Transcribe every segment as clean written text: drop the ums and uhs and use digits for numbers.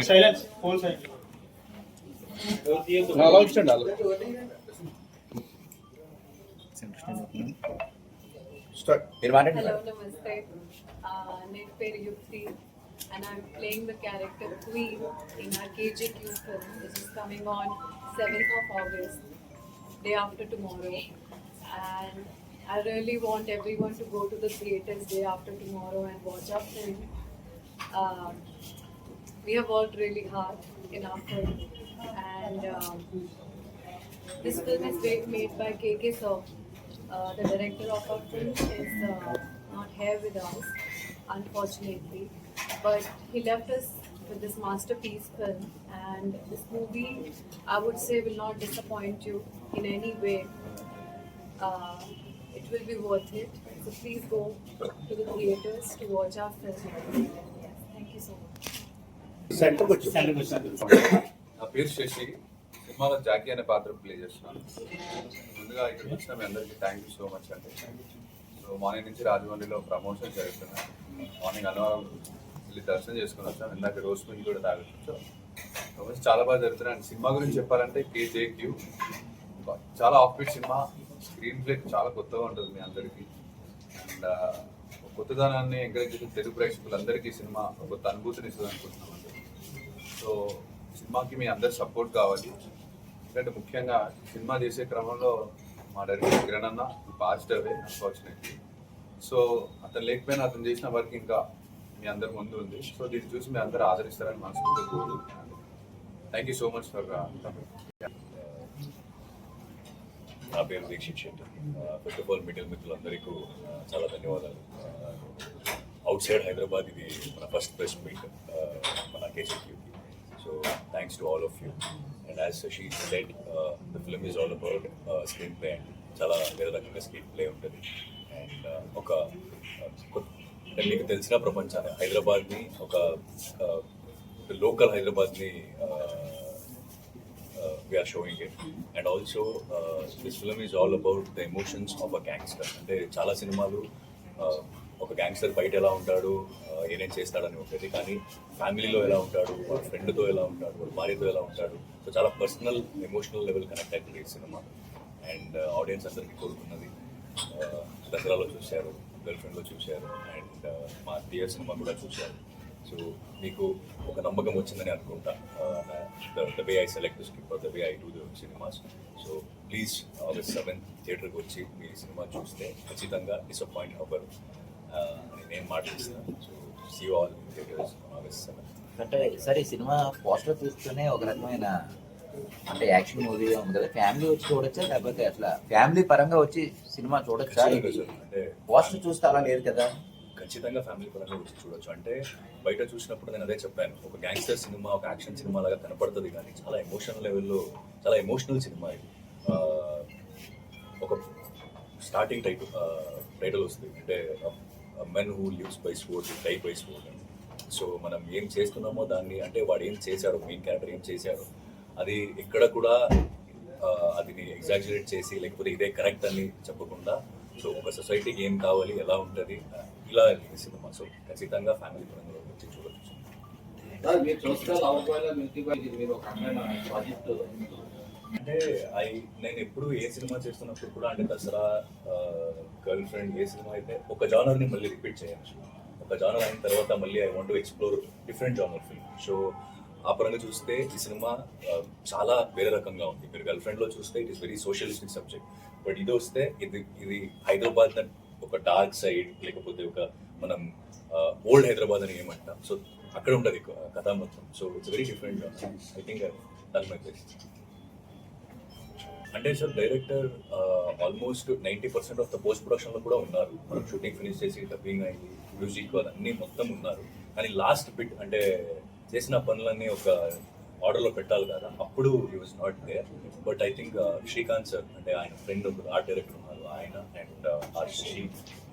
Silence phone silence Hello, namaste. Name per Yukti, and I'm playing the character Queen in our KJQ film, which is coming on 7th of August, day after tomorrow. And I really want everyone to go to the theatres day after tomorrow and watch our film. We have worked really hard in our film, and this film is made by KK Sir. The director of our film is not here with us, unfortunately, but he left us with this masterpiece film, and this movie, I would say, will not disappoint you in any way. It will be worth it. So please go to the theatres to watch our film. Yes, thank you so much. నా పేరు శశి, సినిమాలో Jackie అనే పాత్ర play చేస్తున్నాను. ముందుగా ఇక్కడికి వచ్చిన మీ అందరికీ థ్యాంక్ యూ సో మచ్ అండి. సో మార్నింగ్ నుంచి రాజమండ్రిలో ప్రమోషన్ జరుగుతున్నాయి. మార్నింగ్ అన్నవరం వెళ్ళి దర్శనం చేసుకుని వచ్చాం. ఇందాక రోజు నుంచి కూడా తాగొచ్చు. ప్రమోషన్ చాలా బాగా జరుగుతున్నాయి. అండ్ సినిమా గురించి చెప్పాలంటే KJQ చాలా ఆఫ్బీట్ సినిమా. స్క్రీన్ ప్లే చాలా కొత్తగా ఉంటుంది మీ అందరికీ. అండ్ కొత్తదనాన్ని ఎంకరేజ్ చేసిన తెలుగు ప్రేక్షకులందరికీ సినిమా ఒక కొత్త అనుభూతిని ఇస్తుంది అనుకుంటున్నాం. సో సినిమాకి మీ అందరి సపోర్ట్ కావాలి. ఎందుకంటే ముఖ్యంగా సినిమా చేసే క్రమంలో మా డైరెక్టర్ కిరణ్ అన్న పాజిటివ్ అవే అన్ఫార్చునేట్లీ. సో అతను లేకపోయినా అతను చేసిన వర్క్ ఇంకా మీ అందరి ముందు ఉంది. సో దీన్ని చూసి మీ అందరూ ఆదరిస్తారని మనస్ఫూర్తిగా కోరుకుంటున్నాను. Thank you so much for నా పేరు Dikshit Shetty. First of all media మిత్రులందరికీ చాలా ధన్యవాదాలు. అవుట్ సైడ్ హైదరాబాద్ ఇది మన ఫస్ట్ ప్రెస్ మీట్ మన KJQకి. So thanks to all of you. And as she said, the film is all about screenplay. అండ్ చాలా వేరే రకంగా స్క్రీన్ ప్లే ఉంటుంది. అండ్ అంటే మీకు తెలిసిన ప్రపంచాన్ని హైదరాబాద్ని ఒక లోకల్ హైదరాబాద్ని we are showing it. And also this film is all about the emotions of a gangster. అంటే చాలా సినిమాలు ఒక గ్యాంగ్స్టర్ బయట ఎలా ఉంటాడు, ఏనేం చేస్తాడని ఉంటుంది, కానీ ఫ్యామిలీలో ఎలా ఉంటాడు, వాళ్ళ ఫ్రెండ్తో ఎలా ఉంటాడు, వాళ్ళ భార్యతో ఎలా ఉంటాడు. సో చాలా పర్సనల్ ఎమోషనల్ లెవెల్ కనెక్ట్ అవుతుంది ఈ సినిమా. అండ్ ఆడియన్స్ అందరికీ కోరుకున్నది దసరాలో చూశారు, గర్ల్ ఫ్రెండ్లో చూశారు, అండ్ మా థియేటర్ సినిమా కూడా చూశారు. సో మీకు ఒక నమ్మకం వచ్చిందని అనుకుంటా. The way I select the script, the way I do the cinemas. So please August 7th థియేటర్కి వచ్చి మీ సినిమా చూస్తే ఖచ్చితంగా డిసప్పాయింట్ అవ్వరు అని నేను మాట్లాడిస్తాను. So see you all theatres August 7th. అంటే సరే, సినిమా పోస్టర్ చూస్తూనే ఒక రకమైన అంటే యాక్షన్ మూవీగా ఉంది కదా, ఫ్యామిలీ వచ్చి చూడొచ్చా లేకపోతే అట్లా ఫ్యామిలీ పరంగా వచ్చి సినిమా చూడొచ్చా? అంటే పోస్టర్ చూస్తే అలా లేదు కదా. ఖచ్చితంగా ఫ్యామిలీ పరంగా వచ్చి చూడొచ్చు. అంటే బయట చూసినప్పుడు నేను అదే చెప్పాను, ఒక గ్యాంగ్స్టర్ సినిమా, ఒక యాక్షన్ సినిమా లాగా కనపడుతుంది, కానీ చాలా ఎమోషనల్ లెవెల్లో చాలా ఎమోషనల్ సినిమా ఇది. ఒక స్టార్టింగ్ టైటిల్ వస్తుంది అంటే men who lives by sport die by sport. So మనం ఏం చేస్తున్నామో దాన్ని, అంటే వాడు ఏం చేశాడు, మెయిన్ క్యారెక్టర్ ఏం చేశాడు, అది ఎక్కడ కూడా అది ఎగ్జాజరేట్ చేసి లేకపోతే ఇదే కరెక్ట్ అని చెప్పకుండా, సో ఒక సొసైటీకి ఏం కావాలి, ఎలా ఉంటుంది, ఇలా సినిమా. సో ఖచ్చితంగా ఫ్యామిలీ పరంగా వచ్చి చూడవచ్చు. అంటే నేను ఎప్పుడు ఏ సినిమా చేస్తున్నప్పుడు కూడా, అంటే దసరా, గర్ల్ ఫ్రెండ్, ఏ సినిమా అయితే ఒక జానర్ని మళ్ళీ రిపీట్ చేయొచ్చు. ఒక జానర్ అయిన తర్వాత మళ్ళీ I want to explore different genre film. So ఆ పరంగా చూస్తే ఈ సినిమా చాలా వేరే రకంగా ఉంది. మీరు గర్ల్ ఫ్రెండ్లో చూస్తే it is very socialistic subject, but ఇది వస్తే ఇది హైదరాబాద్ ఒక డార్క్ సైడ్, లేకపోతే ఒక మనం ఓల్డ్ హైదరాబాద్ అని ఏమంటాం. సో అక్కడ ఉంటుంది కథ మొత్తం. So it's very different. I think that my best. అంటే sir director almost 90% of the post ప్రొడక్షన్లో కూడా ఉన్నారు. మనం షూటింగ్ ఫినిష్ చేసి డబ్బింగ్ అయ్యి మ్యూజిక్ అన్నీ మొత్తం ఉన్నారు. కానీ లాస్ట్ బిట్ అంటే చేసిన పనులన్నీ ఒక ఆర్డర్లో పెట్టాలి కదా, అప్పుడు he was not there. But I think Srikanth sir, అంటే ఆయన ఫ్రెండ్ ఒక ఆర్ట్ డైరెక్టర్ ఉన్నారు, ఆయన and Shashi,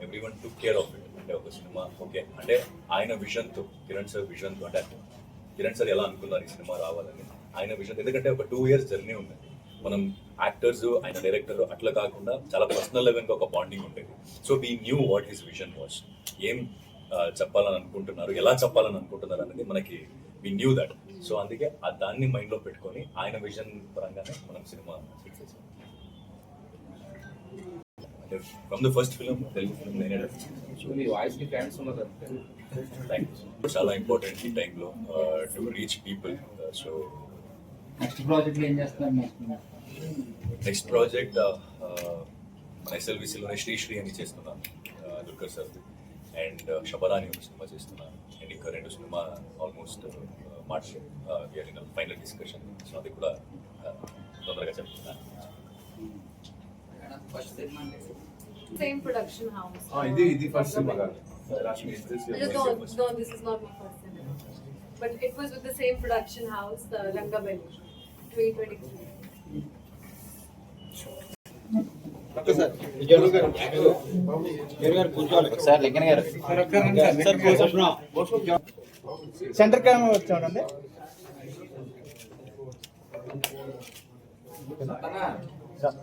everyone took care of it. అంటే ఒక సినిమా ఓకే అంటే ఆయన విజన్తో, కిరణ్ సార్ విజన్తో, అంటే కిరణ్ సార్ ఎలా అనుకున్నారు ఈ సినిమా రావాలని, ఆయన విజన్. ఎందుకంటే ఒక 2 years జర్నీ ఉంది. మనం యాక్టర్స్, ఆయన డైరెక్టర్ అట్లా కాకుండా చాలా పర్సనల్ లెవెల్గా ఒక బాండింగ్ ఉండేది. So we knew what his vision was, ఏం చెప్పాలని అనుకుంటున్నారు, ఎలా చెప్పాలని అనుకుంటున్నారు అనేది మనకి వి న్యూ దట్. సో అందుకే దాన్ని మైండ్లో పెట్టుకొని ఆయన విజన్ పరంగానే మనం సినిమా ఫిక్స్ చేసాం. అంటే from the first film Telugu film నేనే థ్యాంక్ యూ. చాలా ఇంపార్టెంట్ ఈ టైంలో to reach people. So next project ఏం చేస్తున్నారు? నెక్స్ట్ ప్రాజెక్ట్ మన ఎస్ఎల్విసిలోనే శ్రీ అని చేస్తున్నాను దుర్గర్ సార్, అండ్ షబరాని ఒక సినిమా చేస్తున్నాను, అండ్ ఇంకా 2 సినిమా ఆల్మోస్ట్ మాట్లాడి ఫైనల్ డిస్కషన్. సో అది కూడా తొందరగా చెప్తున్నాను. Same production house. ఇది ఫస్ట్ సినిమా కాదు. No, this is not my first cinema. But it was with the same production house, the Rangabelli, 2023. Sir Lingan గారు సెంటర్ కెమెరా వచ్చాడండి. సార్